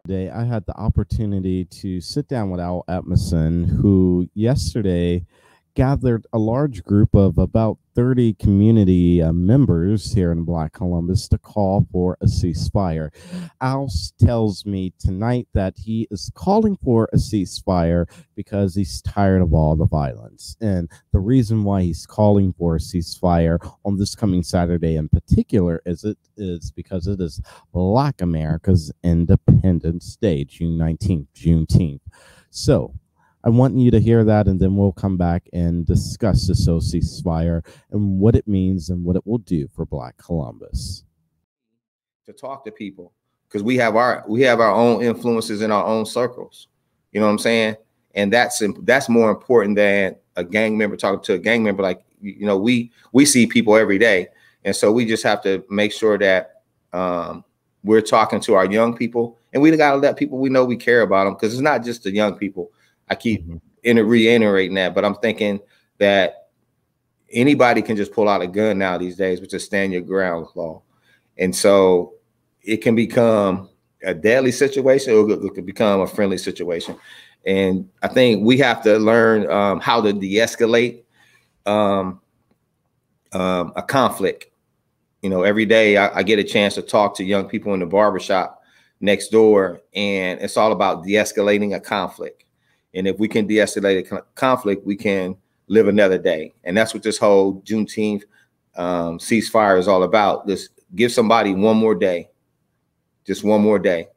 Today, I had the opportunity to sit down with Edmondson, who yesterday gathered a large group of about 30 community members here in Black Columbus to call for a ceasefire. Al tells me tonight that he is calling for a ceasefire because he's tired of all the violence. And the reason why he's calling for a ceasefire on this coming Saturday in particular is because it is Black America's Independence Day, June 19th, Juneteenth. So I want you to hear that, and then we'll come back and discuss the ceasefire and what it means and what it will do for Black Columbus. To talk to people, because we have our own influences in our own circles. You know what I'm saying? And that's more important than a gang member talking to a gang member. Like, you know, we see people every day, and so we just have to make sure that we're talking to our young people, and we got to let people we know we care about them, because it's not just the young people. I keep reiterating that, but I'm thinking that anybody can just pull out a gun now these days with the stand your ground law. And so it can become a deadly situation, or it could become a friendly situation. And I think we have to learn how to de-escalate a conflict. You know, every day I get a chance to talk to young people in the barbershop next door, and it's all about de-escalating a conflict. And if we can de-escalate a conflict, we can live another day. And that's what this whole Juneteenth ceasefire is all about. Just give somebody one more day, just one more day.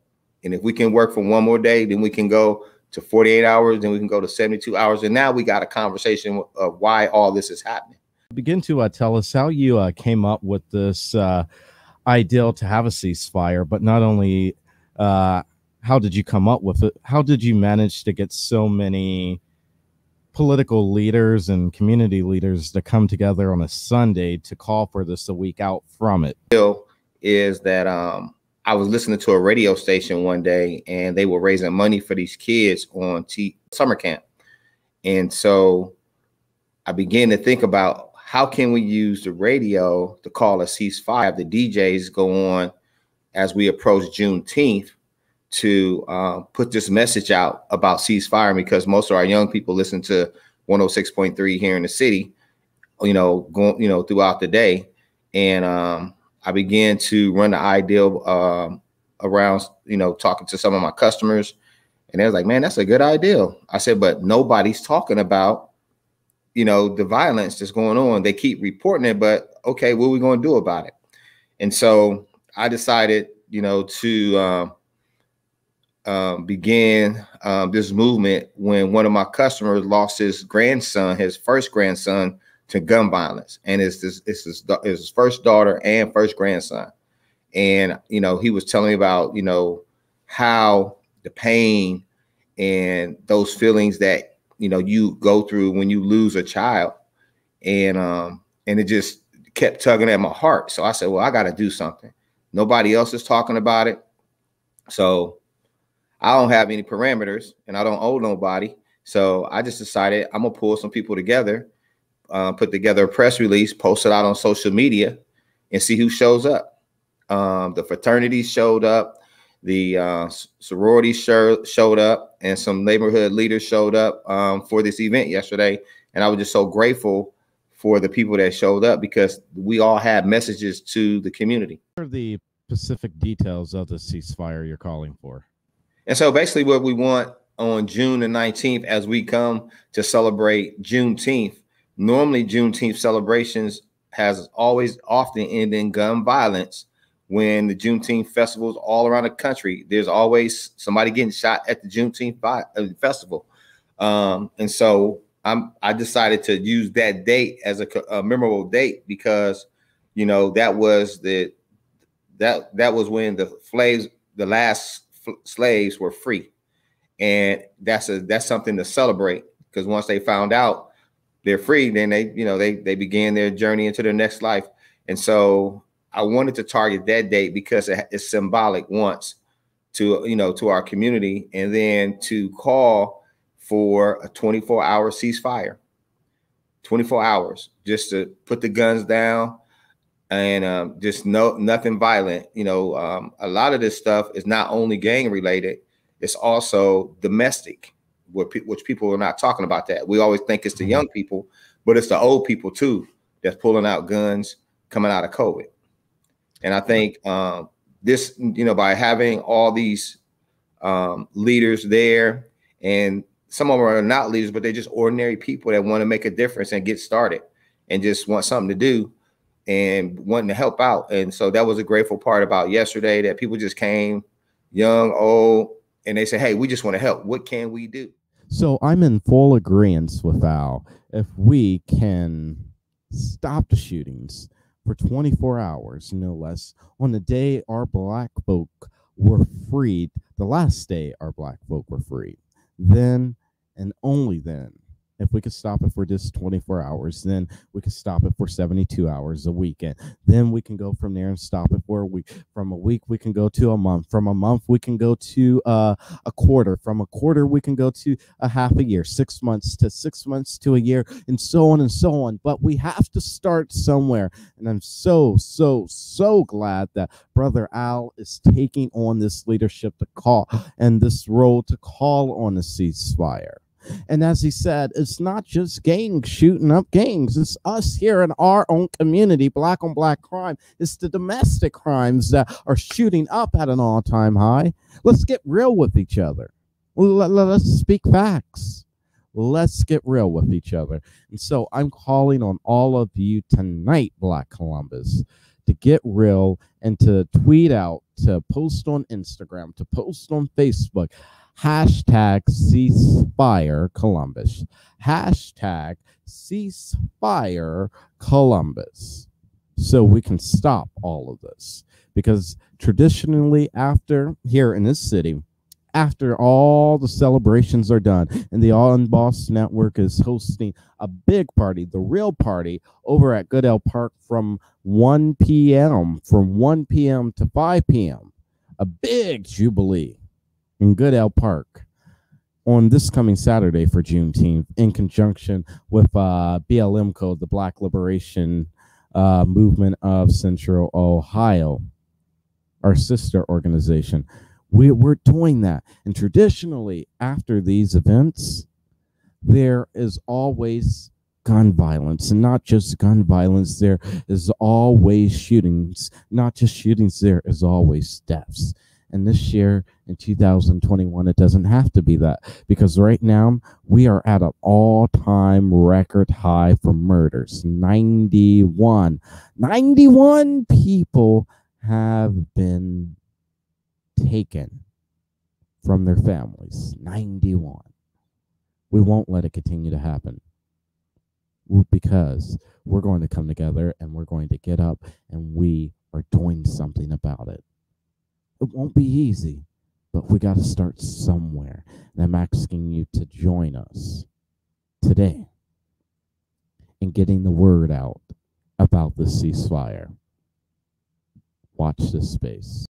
And if we can work for one more day, then we can go to 48 hours, then we can go to 72 hours. And now we got a conversation of why all this is happening. Begin to tell us how you came up with this ideal to have a ceasefire, but not only how did you come up with it? How did you manage to get so many political leaders and community leaders to come together on a Sunday to call for this a week out from it? Is that I was listening to a radio station one day, and they were raising money for these kids on summer camp. And so I began to think about, how can we use the radio to call a ceasefire? The DJs go on as we approach Juneteenth to put this message out about ceasefire, because most of our young people listen to 106.3 here in the city, throughout the day. And I began to run the idea around, talking to some of my customers, and they was like, man, that's a good idea. I said, but nobody's talking about, the violence that's going on. They keep reporting it, but okay, what are we going to do about it? And so I decided, to began this movement when one of my customers lost his first grandson, to gun violence. And it's his first daughter and first grandson. And, he was telling me about, how the pain and those feelings that, you go through when you lose a child. And it just kept tugging at my heart. So I said, well, I got to do something. Nobody else is talking about it. So I don't have any parameters, and I don't owe nobody. So I just decided I'm going to pull some people together, put together a press release, post it out on social media, and see who shows up. The fraternities showed up, the sororities showed up, and some neighborhood leaders showed up for this event yesterday. And I was just so grateful for the people that showed up, because we all had messages to the community. What are the specific details of the ceasefire you're calling for? And so basically what we want on June the 19th, as we come to celebrate Juneteenth, normally Juneteenth celebrations has often ended in gun violence. When the Juneteenth festivals all around the country, there's always somebody getting shot at the Juneteenth festival. And so I decided to use that date as a memorable date, because, that was when the last slaves were free. And that's something to celebrate, because once they found out they're free, then they began their journey into their next life. And so I wanted to target that date because it's symbolic once to our community, and then to call for a 24-hour ceasefire, 24 hours, just to put the guns down, and just nothing violent. You know, a lot of this stuff is not only gang related, it's also domestic, which people are not talking about that. We always think it's the young people, but it's the old people too that's pulling out guns coming out of COVID. And I think this, you know, by having all these leaders there, and some of them are not leaders, but they're just ordinary people that want to make a difference and get started and just want something to do and wanting to help out. And so that was a grateful part about yesterday, that people just came, young, old, and they said, hey, we just want to help. What can we do? So I'm in full agreement with Al. If we can stop the shootings for 24 hours, no less, on the day our Black folk were freed, the last day our Black folk were freed, then and only then, if we could stop it for just 24 hours, then we could stop it for 72 hours a weekend. Then we can go from there and stop it for a week. From a week, we can go to a month. From a month, we can go to a quarter. From a quarter, we can go to a half a year, 6 months to a year, and so on and so on. But we have to start somewhere. And I'm so glad that Brother Al is taking on this leadership to call and this role to call on a ceasefire. And as he said, it's not just gangs shooting up gangs. It's us here in our own community, Black on Black crime. It's the domestic crimes that are shooting up at an all-time high. Let's get real with each other. Let's speak facts. Let's get real with each other. And so I'm calling on all of you tonight, Black Columbus, to get real and to tweet out, to post on Instagram, to post on Facebook. Hashtag Ceasefire Columbus. Hashtag Ceasefire Columbus. So we can stop all of this. Because traditionally, after here in this city, after all the celebrations are done and the UnBossed Network is hosting a big party, the real party, over at Goodell Park from 1 p.m. to 5 p.m. A big jubilee in Goodell Park on this coming Saturday for Juneteenth, in conjunction with BLM Code, the Black Liberation Movement of Central Ohio, our sister organization. We're doing that. And traditionally, after these events, there is always gun violence, and not just gun violence. There is always shootings. Not just shootings, there is always deaths. And this year, in 2021, it doesn't have to be that, because right now we are at an all-time record high for murders. 91 people have been taken from their families. 91. We won't let it continue to happen, because we're going to come together and we're going to get up and we are doing something about it. It won't be easy, but we got to start somewhere. And I'm asking you to join us today in getting the word out about the ceasefire. Watch this space.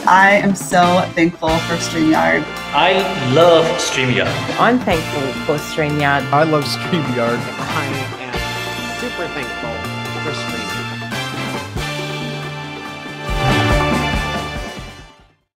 I am so thankful for StreamYard. I love StreamYard. I'm thankful for StreamYard. I love StreamYard. I am super thankful